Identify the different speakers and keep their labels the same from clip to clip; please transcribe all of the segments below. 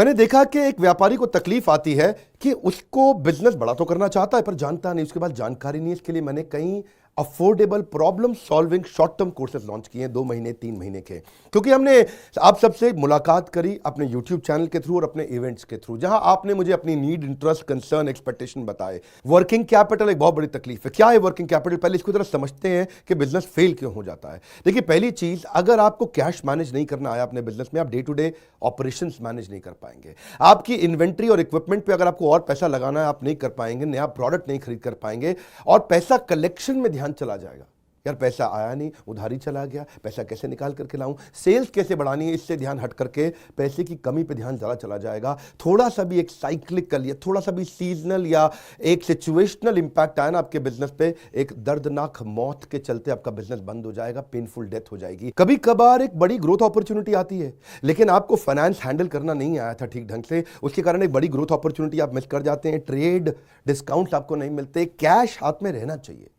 Speaker 1: मैंने देखा कि एक व्यापारी को तकलीफ आती है कि उसको बिजनेस बड़ा तो करना चाहता है पर जानता नहीं, उसके पास जानकारी नहीं है। इसके लिए मैंने कई affordable problem solving short term courses launch किए हैं 2 महीने 3 महीने के, क्योंकि हमने आप सबसे मुलाकात करी अपने यूट्यूब चैनल के थ्रू और अपने इवेंट्स के थ्रू, जहां आपने मुझे अपनी नीड, इंटरेस्ट, कंसर्न, एक्सपेक्टेशन बताए। वर्किंग कैपिटल एक बहुत बड़ी तकलीफ है। क्या है वर्किंग कैपिटल? पहले इसको जरा समझते हैं कि बिजनेस फेल क्यों हो जाता है। देखिए, पहली चीज, अगर आपको कैश मैनेज नहीं करना आया अपने बिजनेस में, आप day to day operations manage नहीं कर पाएंगे। आपकी इन्वेंट्री और इक्विपमेंट पे अगर आपको और पैसा लगाना है, आप नहीं कर पाएंगे, नया प्रोडक्ट नहीं खरीद कर पाएंगे, और पैसा कलेक्शन में ध्यान चला जाएगा। यार पैसा आया नहीं, उधारी चला गया, पैसा कैसे निकाल करके लाऊं, सेल्स कैसे बढ़ानी है, इससे ध्यान हट करके पैसे की कमी पे ध्यान ज़्यादा चला जाएगा। थोड़ा सा भी एक साइक्लिकल या थोड़ा सा भी सीजनल या एक सिचुएशनल इंपैक्ट आया ना आपके बिजनेस पे, एक दर्दनाक मौत के चलते आपका बिजनेस बंद हो जाएगा, पेनफुल डेथ हो जाएगी। कभी कभार एक बड़ी ग्रोथ अपॉर्चुनिटी आती है, लेकिन आपको फाइनेंस हैंडल करना नहीं आया था ठीक ढंग से, उसके कारण एक बड़ी ग्रोथ अपॉर्चुनिटी आप मिस कर जाते हैं। ट्रेड डिस्काउंट्स आपको नहीं मिलते, कैश हाथ में रहना चाहिए।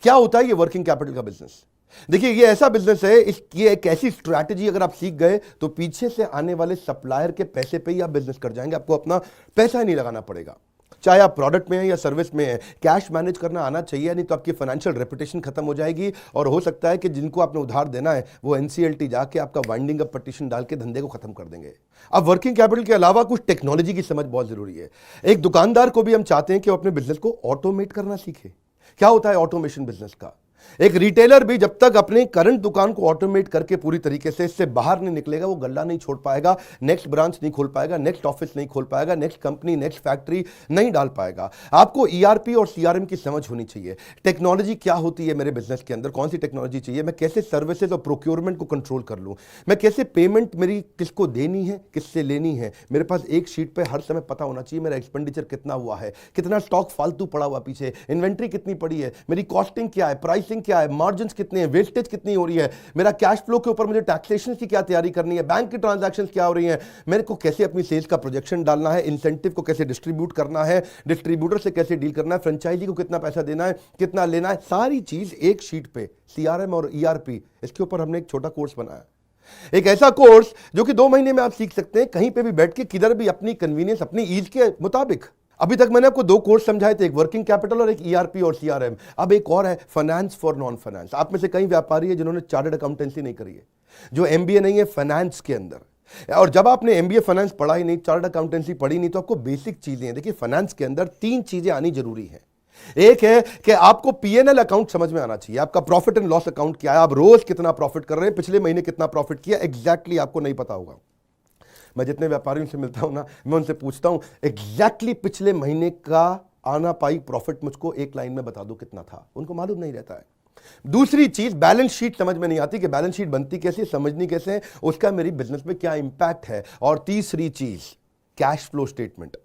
Speaker 1: क्या होता है ये वर्किंग कैपिटल का बिजनेस? देखिए, ये ऐसा बिजनेस है, ये एक ऐसी स्ट्रैटेजी अगर आप सीख गए तो पीछे से आने वाले सप्लायर के पैसे पे ही आप बिजनेस कर जाएंगे, आपको अपना पैसा ही नहीं लगाना पड़ेगा। चाहे आप प्रोडक्ट में हैं या सर्विस में हैं, कैश मैनेज करना आना चाहिए, नहीं तो आपकी फाइनेंशियल रेपुटेशन खत्म हो जाएगी और हो सकता है कि जिनको आपने उधार देना है वो एनसीएलटी जाके आपका वाइंडिंग अप पटिशन डाल के धंधे को खत्म कर देंगे। अब वर्किंग कैपिटल के अलावा कुछ टेक्नोलॉजी की समझ बहुत जरूरी है। एक दुकानदार को भी हम चाहते हैं कि वो अपने बिजनेस को ऑटोमेट करना सीखे। क्या होता है ऑटोमेशन बिजनेस का? एक रिटेलर भी जब तक अपने करंट दुकान को ऑटोमेट करके पूरी तरीके से इससे बाहर नहीं निकलेगा, वो गल्ला नहीं छोड़ पाएगा, नेक्स्ट ब्रांच नहीं खोल पाएगा, नेक्स्ट ऑफिस नहीं खोल पाएगा, नेक्स्ट कंपनी, नेक्स्ट फैक्ट्री नहीं डाल पाएगा। आपको ईआरपी और सीआरएम की समझ होनी चाहिए। टेक्नोलॉजी क्या होती है मेरे बिजनेस के अंदर, कौन सी टेक्नोलॉजी चाहिए, मैं कैसे सर्विसेज और प्रोक्योरमेंट को कंट्रोल कर लूं, मैं कैसे पेमेंट मेरी किसको देनी है, किससे लेनी है। मेरे पास एक शीट पे हर समय पता होना चाहिए मेरा एक्सपेंडिचर कितना हुआ है, कितना स्टॉक फालतू पड़ा हुआ पीछे, इन्वेंट्री कितनी पड़ी है, मेरी कॉस्टिंग क्या है, प्राइसिंग क्या है, मार्जिन कितने हैं, वेस्टेज कितनी हो रही है, मेरा कैश फ्लो के ऊपर मुझे टैक्सेशन की क्या तैयारी करनी है, बैंक की ट्रांजैक्शंस क्या हो रही हैं, मेरे को कैसे अपनी सेल्स का प्रोजेक्शन डालना है, इंसेंटिव को कैसे डिस्ट्रीब्यूट करना है, डिस्ट्रीब्यूटर से कैसे डील करना है, फ्रेंचाइजी को कितना पैसा देना है, कितना लेना है, सारी चीज एक शीट पे, सीआरएम और ईआरपी। इसके ऊपर हमने एक छोटा कोर्स बनाया, एक ऐसा कोर्स जो कि 2 महीने में आप सीख सकते हैं, कहीं पे भी बैठ के, किधर भी, अपनी कन्वीनियंस, अपनी ईज के मुताबिक। अभी तक मैंने आपको 2 कोर्स समझाए थे, एक वर्किंग कैपिटल और एक ईआरपी और सीआरएम। अब एक और है फाइनेंस फॉर नॉन फाइनेंस। आप में से कई व्यापारी है जिन्होंने चार्टर्ड अकाउंटेंसी नहीं करी है, जो एमबीए नहीं है फाइनेंस के अंदर। और जब आपने एमबीए फाइनेंस पढ़ा ही नहीं, चार्टर्ड अकाउंटेंसी पढ़ी नहीं, तो आपको बेसिक चीजें हैं। देखिए, फाइनेंस के अंदर 3 चीजें आनी जरूरी है। एक है कि आपको पीएनएल अकाउंट समझ में आना चाहिए, आपका प्रॉफिट एंड लॉस अकाउंट क्या है, आप रोज कितना प्रॉफिट कर रहे हैं, पिछले महीने कितना प्रॉफिट किया, एग्जैक्टली आपको नहीं पता होगा। मैं जितने व्यापारियों से मिलता हूं ना, मैं उनसे पूछता हूं एग्जैक्टली पिछले महीने का आना पाई प्रॉफिट मुझको एक लाइन में बता दो कितना था, उनको मालूम नहीं रहता है। दूसरी चीज, बैलेंस शीट समझ में नहीं आती कि बैलेंस शीट बनती कैसे, समझनी कैसे है, उसका मेरी बिजनेस में क्या इंपैक्ट है। और तीसरी चीज, cash flow statement.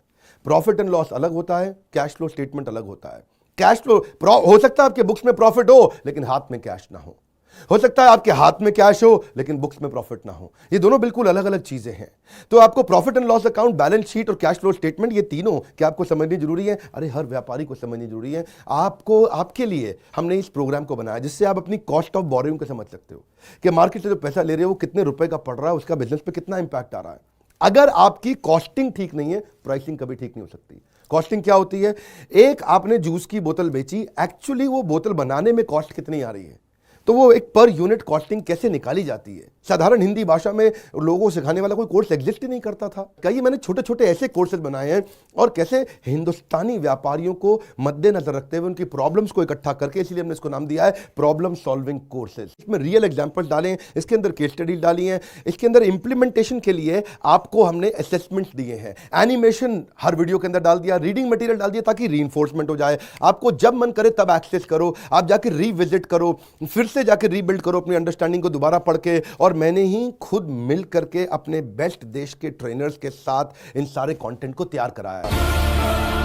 Speaker 1: Profit and loss अलग होता है, कैश फ्लो स्टेटमेंट अलग होता है। कैश फ्लो हो सकता है आपके बुक्स में प्रॉफिट हो लेकिन हाथ में कैश ना हो सकता है आपके हाथ में कैश हो लेकिन बुक्स में प्रॉफिट ना हो। ये दोनों बिल्कुल अलग अलग चीजें हैं। तो आपको profit and loss account, balance sheet और कैश फ्लो स्टेटमेंट, ये तीनों क्या आपको समझनी जरूरी है? अरे हर व्यापारी को समझनी जरूरी है। आपको, आपके लिए हमने इस प्रोग्राम को बनाया जिससे आप अपनी कॉस्ट ऑफ बोरोइंग को समझ सकते हो कि मार्केट से जो पैसा ले रहे हो वो कितने रुपए का पड़ रहा है, उसका बिजनेस पे कितना इंपैक्ट आ रहा है। अगर आपकी कॉस्टिंग ठीक नहीं है, प्राइसिंग कभी ठीक नहीं हो सकती। कॉस्टिंग क्या होती है? एक आपने जूस की बोतल बेची, एक्चुअली वो बोतल बनाने में कॉस्ट कितनी आ रही है, तो वो एक पर यूनिट कॉस्टिंग कैसे निकाली जाती है। साधारण हिंदी भाषा में लोगों को सिखाने वाला कोई कोर्स एग्जिस्ट ही नहीं करता था। कई मैंने छोटे छोटे ऐसे कोर्सेज बनाए हैं, और कैसे हिंदुस्तानी व्यापारियों को मद्देनजर रखते हुए उनकी प्रॉब्लम्स को इकट्ठा करके, इसलिए हमने इसको नाम दिया है प्रॉब्लम सॉल्विंग कोर्सेज। इसमें रियल एग्जांपल्स डाले हैं, इसके अंदर केस स्टडी डाली हैं, इसके अंदर इंप्लीमेंटेशन के लिए आपको हमने असेसमेंट्स दिए हैं, एनिमेशन हर वीडियो के अंदर डाल दिया, रीडिंग मटेरियल डाल दिया ताकि रीइंफोर्समेंट हो जाए। आपको जब मन करे तब एक्सेस करो, आप जाके रीविजिट करो, फिर से जाके रीबिल्ड करो अपनी अंडरस्टैंडिंग को दोबारा पढ़ के। और मैंने ही खुद मिल करके अपने बेस्ट देश के ट्रेनर्स के साथ इन सारे कंटेंट को तैयार कराया है।